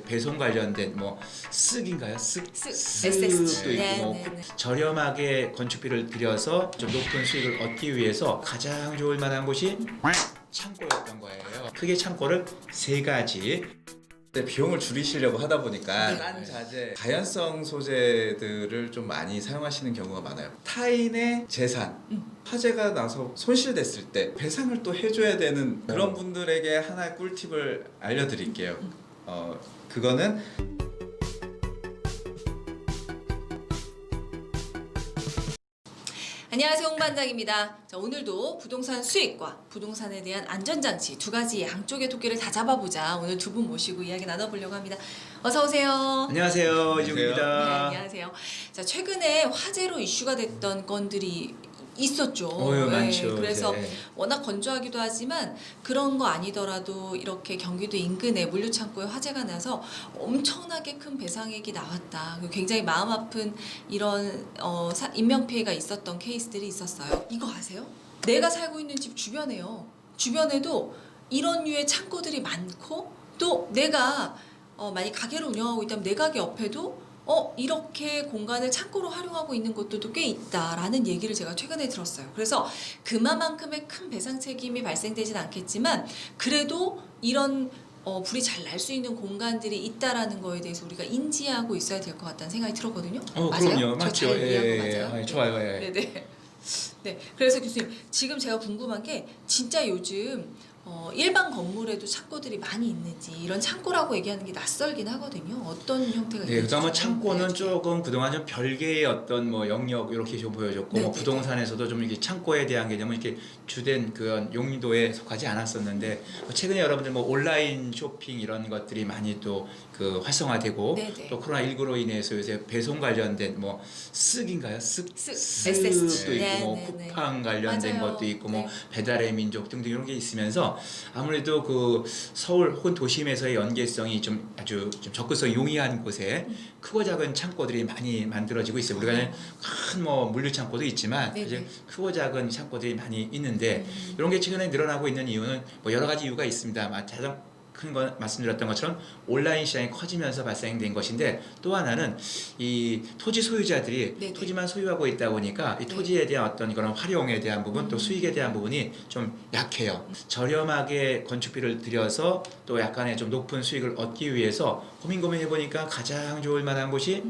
배송 관련된 뭐 쓱인가요? SS. 쓱도 있고 뭐 저렴하게 건축비를 들여서 좀 높은 수익을 얻기 위해서 가장 좋을 만한 곳이 창고였던 거예요. 크게 창고를 세 가지. 비용을 줄이시려고 하다 보니까 네. 딴 자재, 가연성 소재들을 좀 많이 사용하시는 경우가 많아요. 타인의 재산, 화재가 나서 손실됐을 때 배상을 또 해줘야 되는 그런 분들에게 하나의 꿀팁을 알려드릴게요. 그거는 안녕하세요, 홍 반장입니다. 자, 오늘도 부동산 수익과 부동산에 대한 안전장치 두 가지 양쪽의 토끼를 다 잡아보자. 오늘 두 분 모시고 이야기 나눠보려고 합니다. 어서 오세요. 안녕하세요, 이종입니다. 네, 안녕하세요. 자, 최근에 화재로 이슈가 됐던 건들이 있었죠. 많죠. 그래서 네. 워낙 건조하기도 하지만 그런 거 아니더라도 이렇게 경기도 인근에 물류창고에 화재가 나서 엄청나게 큰 배상액이 나왔다. 그리고 굉장히 마음 아픈 이런 인명피해가 있었던 케이스들이 있었어요. 이거 아세요? 내가 살고 있는 집 주변에요. 주변에도 이런 류의 창고들이 많고 또 내가 만약 가게를 운영하고 있다면 내 가게 옆에도 이렇게 공간을 창고로 활용하고 있는 곳들도 꽤 있다라는 얘기를 제가 최근에 들었어요. 그래서 그만큼의 큰 배상 책임이 발생되진 않겠지만 그래도 이런 불이 잘 날 수 있는 공간들이 있다라는 거에 대해서 우리가 인지하고 있어야 될 것 같다는 생각이 들었거든요. 맞아요? 그럼요, 맞죠. 잘 이해한 거 맞아요? 좋아요. 네네. 네. 그래서 교수님, 지금 제가 궁금한 게 진짜 요즘 일반 건물에도 창고들이 많이 있는지 이런 창고라고 얘기하는 게 낯설긴 하거든요. 어떤 형태가 네, 있는지. 그다음에 창고는 네. 조금 그동안 좀 별개의 어떤 뭐 영역 이렇게 좀 보여줬고 네, 뭐 네, 부동산에서도 좀 이렇게 창고에 대한 개념은 이렇게 주된 그런 용도에 속하지 않았었는데 최근에 여러분들 뭐 온라인 쇼핑 이런 것들이 많이 또 그 활성화되고 네, 네. 또 코로나19로 인해서 요새 배송 관련된 뭐 쓱인가요? SS. 쓱도 있고 네, 뭐 네, 네. 쿠팡 관련된 맞아요. 것도 있고 뭐 네. 배달의 민족 등등 이런 게 있으면서 아무래도 그 서울 혹은 도심에서의 연계성이 좀 아주 좀 접근성이 용이한 곳에 크고 작은 창고들이 많이 만들어지고 있어요. 우리가 큰 뭐 물류 창고도 있지만 네네. 사실 크고 작은 창고들이 많이 있는데 이런 게 최근에 늘어나고 있는 이유는 뭐 여러 가지 이유가 있습니다. 가장 큰 건 말씀드렸던 것처럼 온라인 시장이 커지면서 발생된 것인데 또 하나는 이 토지 소유자들이 네네. 토지만 소유하고 있다 보니까 이 토지에 대한 어떤 그런 활용에 대한 부분 또 수익에 대한 부분이 좀 약해요. 저렴하게 건축비를 들여서 또 약간의 좀 높은 수익을 얻기 위해서 고민해 보니까 가장 좋을 만한 곳이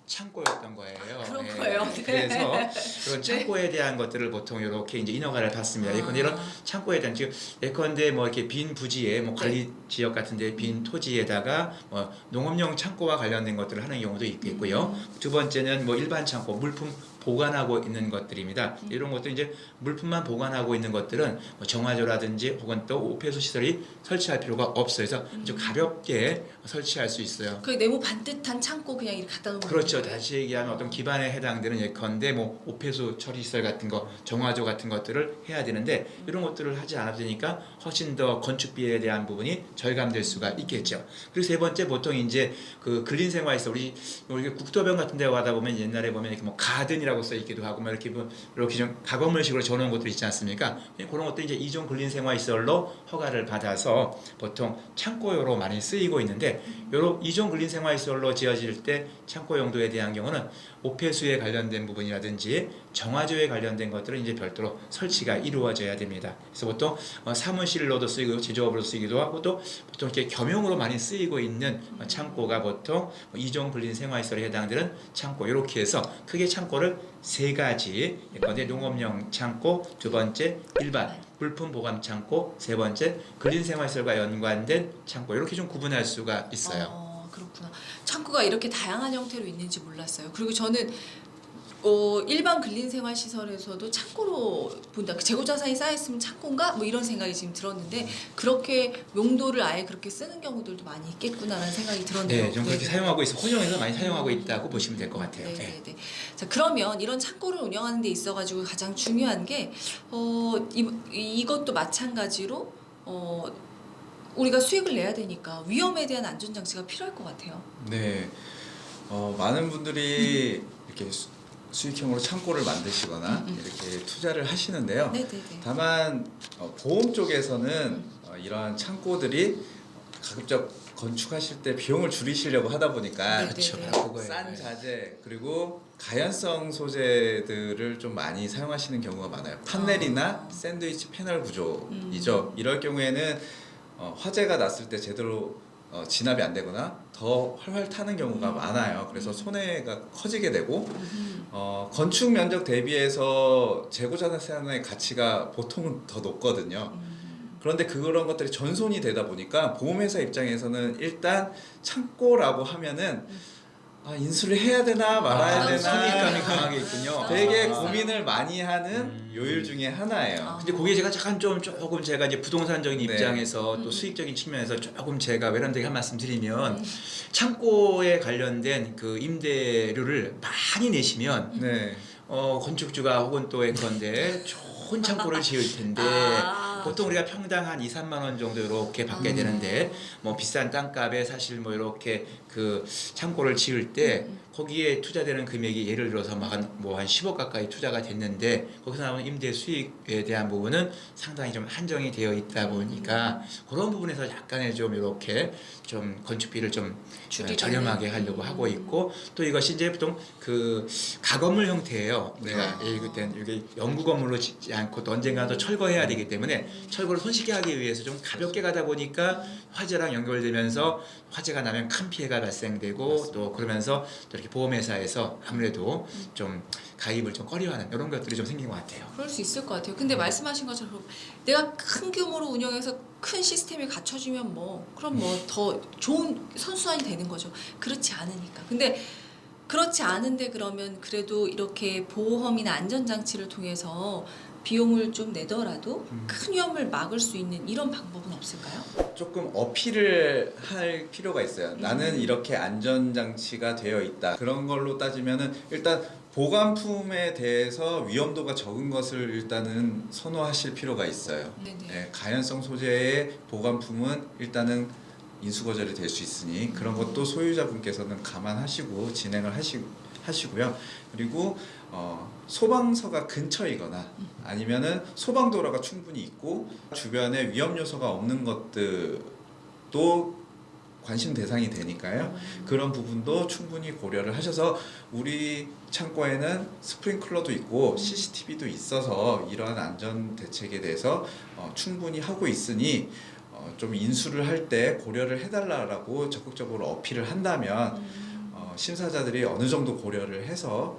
창고였던 거예요. 그런 예. 거예요. 네. 그래서 그런 창고에 대한 것들을 보통 이렇게 이제 인허가를 받습니다. 예컨대 이런 창고에 대한 지금 예컨대 뭐 이렇게 빈 부지에 뭐 관리 지역 같은데 빈 토지에다가 뭐 농업용 창고와 관련된 것들을 하는 경우도 있겠고요. 두 번째는 뭐 일반 창고 물품 보관하고 있는 것들입니다. 이런 것들 이제 물품만 보관하고 있는 것들은 뭐 정화조라든지 혹은 또 오폐수 시설이 설치할 필요가 없어요. 그래서 아주 가볍게 설치할 수 있어요. 그 네모 반듯한 창고 그냥 이렇게 갖다 놓으면 그렇죠. 되는 거예요? 다시 얘기하면 어떤 기반에 해당되는 예컨대 뭐 오폐수 처리 시설 같은 거, 정화조 같은 것들을 해야 되는데 이런 것들을 하지 않아도 되니까 훨씬 더 건축비에 대한 부분이 절감될 수가 있겠죠. 그리고 세 번째 보통 이제 그 근린 생활에서 우리 국도병 같은 데 가다 보면 옛날에 보면 이렇게 뭐 가든이라고 써 있기도 하고 뭐 이렇게 좀 가건물식으로 전놓은 것들 있지 않습니까? 그런 것도 이제 이종 근린 생활 시설로 허가를 받아서 보통 창고용으로 많이 쓰이고 있는데 요런 이종 근린 생활 시설로 지어질 때 창고 용도에 대한 경우는 오폐수에 관련된 부분이라든지 정화조에 관련된 것들은 이제 별도로 설치가 이루어져야 됩니다. 그래서 보통 사무실로도 쓰이고 제조업으로 쓰이기도 하고 또 보통 이렇게 겸용으로 많이 쓰이고 있는 창고가 보통 이종 근린 생활시설에 해당되는 창고 이렇게 해서 크게 창고를 세 가지 예컨대 농업용 창고, 두 번째 일반 물품 보관 창고, 세 번째 근린 생활시설과 연관된 창고 이렇게 좀 구분할 수가 있어요. 그렇구나. 창고가 이렇게 다양한 형태로 있는지 몰랐어요. 그리고 저는 일반 근린생활시설에서도 창고로 본다. 재고자산이 쌓여있으면 창고인가? 뭐 이런 생각이 지금 들었는데 그렇게 용도를 아예 그렇게 쓰는 경우들도 많이 있겠구나라는 생각이 들었네요. 네, 좀 그렇게 사용하고 있어. 호정에서 많이 사용하고 있다고 보시면 될 것 같아요. 네. 자, 그러면 이런 창고를 운영하는 데 있어가지고 가장 중요한 게 이것도 마찬가지로 우리가 수익을 내야 되니까 위험에 대한 안전장치가 필요할 것 같아요. 네, 많은 분들이 이렇게 수익형으로 창고를 만드시거나 이렇게 투자를 하시는데요. 네네네. 다만 보험 쪽에서는 이러한 창고들이 가급적 건축하실 때 비용을 줄이시려고 하다 보니까 네, 그렇죠. 네. 바로 그거예요. 싼 자재 그리고 가연성 소재들을 좀 많이 사용하시는 경우가 많아요. 판넬이나 샌드위치 패널 구조이죠. 이럴 경우에는 화재가 났을 때 제대로 진압이 안 되거나 더 활활 타는 경우가 많아요. 그래서 손해가 커지게 되고 건축 면적 대비해서 재고 자산의 가치가 보통은 더 높거든요. 그런데 그런 것들이 전손이 되다 보니까 보험회사 입장에서는 일단 창고라고 하면은 인수를 해야 되나 말아야 되나 선입감이 강하게 있군요. 되게 아. 고민을 많이 하는 요일 중에 하나예요. 근데 거기에 제가 조금 제가 이제 부동산적인 네. 입장에서 또 수익적인 측면에서 조금 제가 외람되게 한 말씀 드리면 창고에 관련된 그 임대료를 많이 내시면 네. 건축주가 혹은 또 예컨대 좋은 창고를 지을 텐데 보통 우리가 평당 한 2, 3만 원 정도 이렇게 받게 되는데 뭐 비싼 땅값에 사실 뭐 이렇게 그 창고를 지을 때 거기에 투자되는 금액이 예를 들어서 막 한 10억 가까이 투자가 됐는데 거기서 나오는 임대 수익에 대한 부분은 상당히 좀 한정이 되어 있다 보니까 그런 부분에서 약간의 좀 이렇게 좀 건축비를 좀 저렴하게 하려고 하고 있고 또 이것이 이제 보통 그 가건물 형태예요. 우리가 그때 이게 영구 건물로 짓지 않고 또 언젠가 또 철거해야 되기 때문에 철거를 손쉽게 하기 위해서 좀 가볍게 가다 보니까 화재랑 연결되면서 화재가 나면 큰 피해가 발생되고 맞습니다. 또 그러면서 또 이렇게 보험회사에서 아무래도 좀 가입을 좀 꺼려하는 이런 것들이 좀 생긴 것 같아요. 그럴 수 있을 것 같아요. 근데 말씀하신 것처럼 내가 큰 규모로 운영해서 큰 시스템이 갖춰지면 그럼 더 좋은 선순환이 되는 거죠. 그렇지 않으니까. 근데 그렇지 않은데 그러면 그래도 이렇게 보험이나 안전장치를 통해서 비용을 좀 내더라도 큰 위험을 막을 수 있는 이런 방법은 없을까요? 조금 어필을 할 필요가 있어요. 나는 이렇게 안전장치가 되어 있다. 그런 걸로 따지면은 일단 보관품에 대해서 위험도가 적은 것을 일단은 선호하실 필요가 있어요. 네네. 네, 가연성 소재의 보관품은 일단은 인수거절이 될 수 있으니 그런 것도 소유자분께서는 감안하시고 진행을 하시고요. 그리고 소방서가 근처이거나 아니면은 소방도로가 충분히 있고 주변에 위험 요소가 없는 것들도 관심 대상이 되니까요. 그런 부분도 충분히 고려를 하셔서 우리 창고에는 스프링클러도 있고 CCTV도 있어서 이러한 안전 대책에 대해서 충분히 하고 있으니 좀 인수를 할 때 고려를 해달라고 적극적으로 어필을 한다면 심사자들이 어느 정도 고려를 해서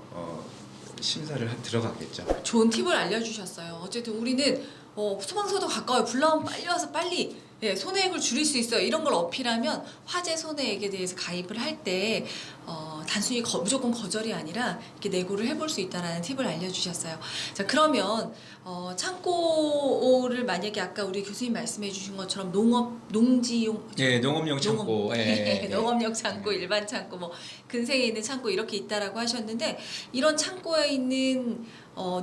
심사를 들어가겠죠. 좋은 팁을 알려주셨어요. 어쨌든 우리는 소방서도 가까워요. 불 나오면 빨리 와서 빨리 손해액을 줄일 수 있어요. 이런 걸 어필하면 화재 손해액에 대해서 가입을 할 때 단순히 무조건 거절이 아니라 이렇게 내고를 해볼 수 있다는 팁을 알려주셨어요. 자, 그러면 창고를 만약에 아까 우리 교수님 말씀해주신 것처럼 농지용 예, 농업용 창고, 농업용 창고, 일반 창고, 근생에 있는 창고 이렇게 있다라고 하셨는데 이런 창고에 있는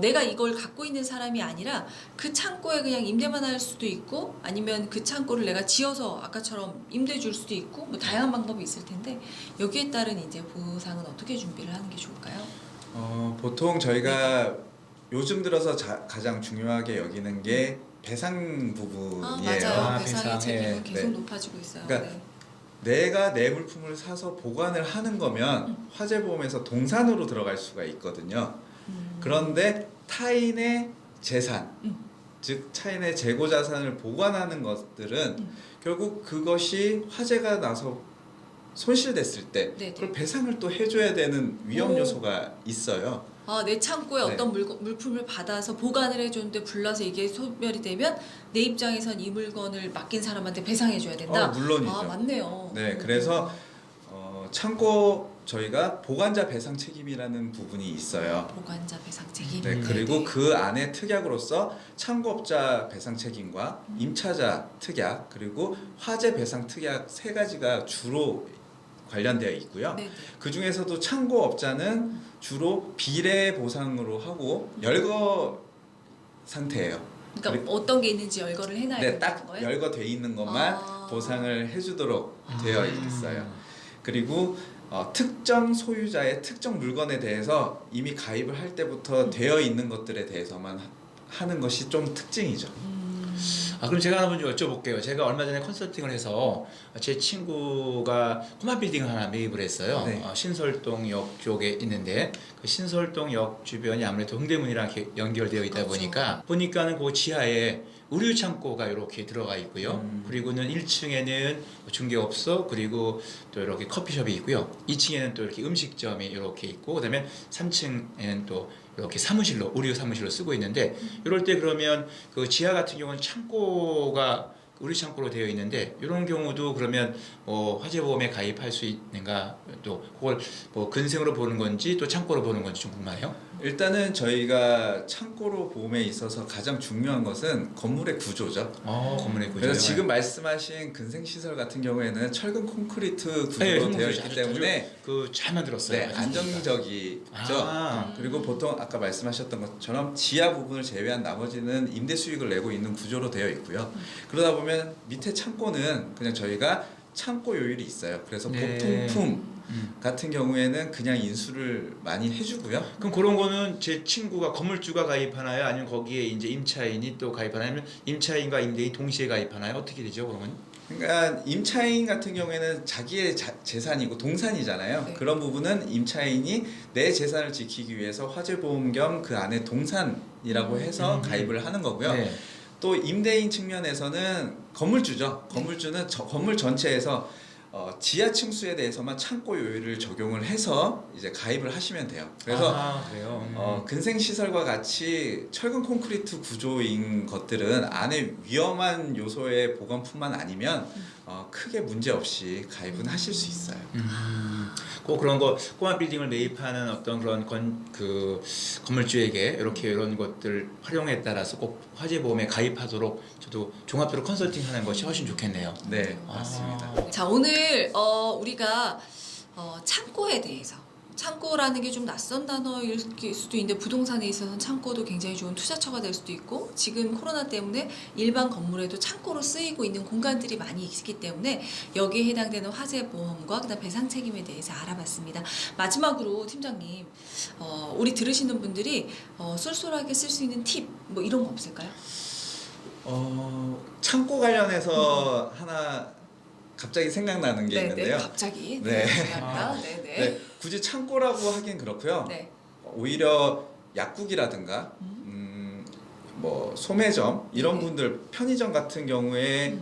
내가 이걸 갖고 있는 사람이 아니라 그 창고에 그냥 임대만 할 수도 있고 아니면 그 창고를 내가 지어서 아까처럼 임대 줄 수도 있고 다양한 방법이 있을 텐데 여기에 따른 이제 보상은 어떻게 준비를 하는 게 좋을까요? 보통 저희가 요즘 들어서 가장 중요하게 여기는 게 배상 부분이에요. 맞아요. 배상의 배상, 책임은 계속 네. 높아지고 있어요. 그러니까 내가 내 물품을 사서 보관을 하는 거면 화재보험에서 동산으로 들어갈 수가 있거든요. 그런데 타인의 재산, 즉 타인의 재고 자산을 보관하는 것들은 결국 그것이 화재가 나서 손실됐을 때 네네. 그걸 배상을 또 해줘야 되는 위험 요소가 있어요. 내 창고에 네. 어떤 물품을 받아서 보관을 해줬는데 불나서 이게 소멸이 되면 내 입장에선 이 물건을 맡긴 사람한테 배상해줘야 된다. 물론이죠. 맞네요. 네, 그래서 창고 저희가 보관자 배상 책임이라는 부분이 있어요. 보관자 배상 책임. 네, 그리고 그 안에 특약으로서 창고업자 배상 책임과 임차자 특약 그리고 화재 배상 특약 세 가지가 주로 관련되어 있고요. 네네. 그 중에서도 창고업자는 주로 비례 보상으로 하고 열거 상태예요. 그러니까 어떤 게 있는지 열거를 해놔야 네, 되는 딱 거예요? 열거돼 있는 것만 보상을 해주도록 되어 있어요. 그리고 특정 소유자의 특정 물건에 대해서 이미 가입을 할 때부터 되어 있는 것들에 대해서만 하는 것이 좀 특징이죠. 그럼 제가 하나 먼저 여쭤볼게요. 제가 얼마 전에 컨설팅을 해서 제 친구가 꼬마 빌딩을 하나 매입을 했어요. 네. 신설동역 쪽에 있는데 그 신설동역 주변이 아무래도 홍대문이랑 이렇게 연결되어 있다 그렇죠. 보니까는 그 지하에 의류 창고가 이렇게 들어가 있고요. 음. 그리고는 1층에는 중개업소 그리고 또 이렇게 커피숍이 있고요. 2층에는 또 이렇게 음식점이 이렇게 있고 그다음에 3층에는 또 이렇게 사무실로 의류 사무실로 쓰고 있는데 이럴 때 그러면 그 지하 같은 경우는 창고가 의류 창고로 되어 있는데 이런 경우도 그러면 뭐 화재보험에 가입할 수 있는가 또 그걸 뭐 근생으로 보는 건지 또 창고로 보는 건지 좀 궁금해요. 일단은 저희가 창고로 보험에 있어서 가장 중요한 것은 건물의 구조죠. 건물의 구조. 그래서 지금 말씀하신 근생시설 같은 경우에는 철근 콘크리트 구조로 네, 되어 있기 때문에 잘 만들었어요. 네, 안정적이죠. 아. 그리고 보통 아까 말씀하셨던 것처럼 지하 부분을 제외한 나머지는 임대 수익을 내고 있는 구조로 되어 있고요. 그러다 보면 밑에 창고는 그냥 저희가 창고 요율이 있어요. 그래서 네. 보통품 같은 경우에는 그냥 인수를 많이 해주고요. 그럼 그런 거는 제 친구가 건물주가 가입하나요? 아니면 거기에 이제 임차인이 또 가입하나요? 아니면 임차인과 임대인 동시에 가입하나요? 어떻게 되죠, 그러면? 그러니까 임차인 같은 경우에는 자기의 재산이고 동산이잖아요. 네. 그런 부분은 임차인이 내 재산을 지키기 위해서 화재보험 겸 그 안에 동산이라고 해서 가입을 하는 거고요. 네. 또 임대인 측면에서는 건물주죠. 건물주는 건물 전체에서 지하 층수에 대해서만 창고 요율을 적용을 해서 이제 가입을 하시면 돼요. 그래서 그래요. 근생 시설과 같이 철근 콘크리트 구조인 것들은 안에 위험한 요소의 보건뿐만 아니면 크게 문제 없이 가입은 하실 수 있어요. 꼭 그런 거 꼬마 빌딩을 매입하는 어떤 그런 건물주에게 이렇게 이런 것들 활용에 따라서 꼭 화재보험에 가입하도록 저도 종합적으로 컨설팅하는 것이 훨씬 좋겠네요. 네, 맞습니다. 자, 오늘 우리가 창고에 대해서, 창고라는 게 좀 낯선 단어일 수도 있는데 부동산에 있어서는 창고도 굉장히 좋은 투자처가 될 수도 있고 지금 코로나 때문에 일반 건물에도 창고로 쓰이고 있는 공간들이 많이 있기 때문에 여기에 해당되는 화재보험과 그다음 배상 책임에 대해서 알아봤습니다. 마지막으로 팀장님, 우리 들으시는 분들이 쏠쏠하게 쓸 수 있는 팁 뭐 이런 거 없을까요? 창고 관련해서 하나 갑자기 생각나는 게 있는데요. 갑자기. 네. 죄송합니다. 네. 네, 굳이 창고라고 하긴 그렇고요. 네. 오히려 약국이라든가 뭐 소매점 이런 네. 분들 편의점 같은 경우에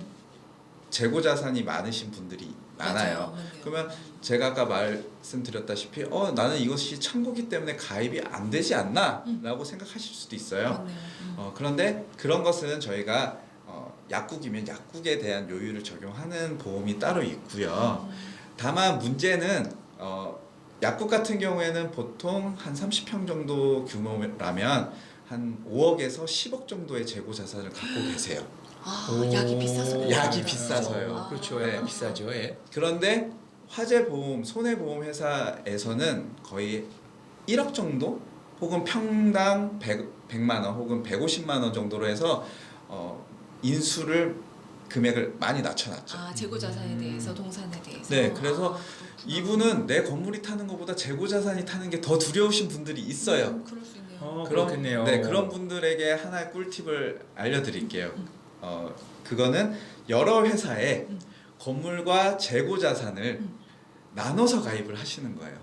재고 자산이 많으신 분들이 많아요. 맞네요. 그러면 제가 아까 말씀드렸다시피 나는 이것이 창고기 때문에 가입이 안 되지 않나? 라고 생각하실 수도 있어요. 맞네요. 그런데 그런 것은 저희가 약국이면 약국에 대한 요율을 적용하는 보험이 따로 있고요. 다만 문제는 약국 같은 경우에는 보통 한 30평 정도 규모라면 한 5억에서 10억 정도의 재고 자산을 갖고 계세요. 약이 비싸서. 약이 비싸서요. 그렇죠. 네. 비싸죠. 예. 그런데 화재보험, 손해보험 회사에서는 거의 1억 정도 혹은 평당 100만 원 혹은 150만 원 정도로 해서 인수를 금액을 많이 낮춰놨죠. 재고 자산에 대해서, 동산에 대해서. 네, 그래서 그렇구나. 이분은 내 건물이 타는 것보다 재고 자산이 타는 게 더 두려우신 분들이 있어요. 그럴 수 있네요. 그렇겠네요. 네, 그런 분들에게 하나의 꿀팁을 알려드릴게요. 그거는 여러 회사에 건물과 재고 자산을 나눠서 가입을 하시는 거예요.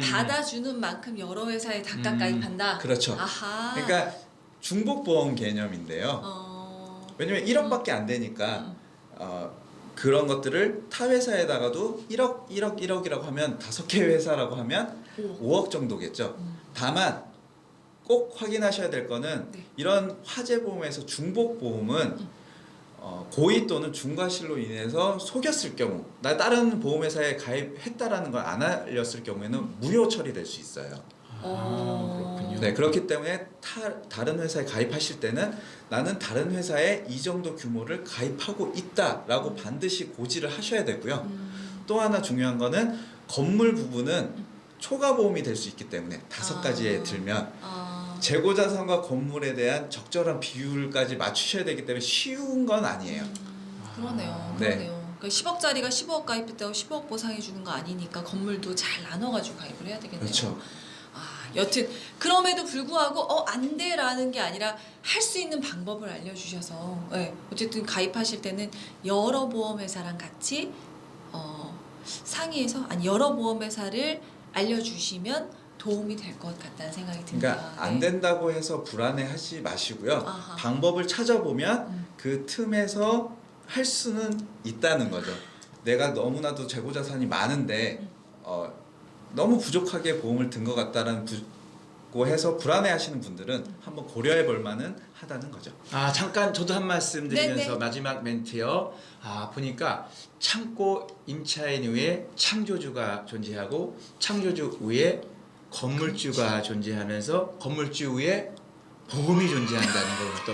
받아주는 만큼 여러 회사에 각각 가입한다. 그렇죠. 아하. 그러니까 중복보험 개념인데요. 왜냐면 1억밖에 안 되니까 그런 것들을 타 회사에다가도 1억이라고 하면 5개 회사라고 하면 5억 정도겠죠. 다만 꼭 확인하셔야 될 거는 네. 이런 화재보험에서 중복보험은 고의 또는 중과실로 인해서 속였을 경우 나 다른 보험회사에 가입했다라는 걸 안 알렸을 경우에는 무효 처리될 수 있어요. 그렇군요. 네, 그렇기 때문에 다른 회사에 가입하실 때는 나는 다른 회사에 이 정도 규모를 가입하고 있다라고 반드시 고지를 하셔야 되고요. 또 하나 중요한 거는 건물 부분은 초과 보험이 될 수 있기 때문에 5가지에 들면 재고 자산과 건물에 대한 적절한 비율까지 맞추셔야 되기 때문에 쉬운 건 아니에요. 그러네요. 네. 그러니까 10억짜리가 15억 가입했다고 15억 보상해 주는 거 아니니까 건물도 잘 나눠가지고 가입을 해야 되겠네요. 그렇죠. 여튼 그럼에도 불구하고 안 돼라는 게 아니라 할 수 있는 방법을 알려주셔서 네, 어쨌든 가입하실 때는 여러 보험회사랑 같이 상의해서 여러 보험회사를 알려주시면 도움이 될 것 같다는 생각이 듭니다. 그러니까 안 된다고 해서 불안해하지 마시고요. 아하. 방법을 찾아보면 그 틈에서 할 수는 있다는 거죠. 내가 너무나도 재고 자산이 많은데 너무 부족하게 보험을 든 것 같다는 고 해서 불안해하시는 분들은 한번 고려해 볼 만은 하다는 거죠. 잠깐 저도 한 말씀 드리면서 네네. 마지막 멘트요. 보니까 창고 임차인 위에 창조주가 존재하고 창조주 위에 건물주가 존재하면서 건물주 위에 보험이 존재한다는 걸 또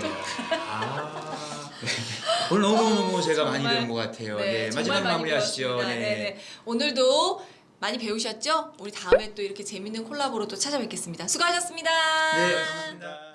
오늘 너무너무 제가 많이 정말, 배운 것 같아요. 네, 정말 마지막 많이 마무리하시죠. 배웠습니다. 네네. 오늘도 많이 배우셨죠? 우리 다음에 또 이렇게 재밌는 콜라보로 또 찾아뵙겠습니다. 수고하셨습니다. 네, 고맙습니다.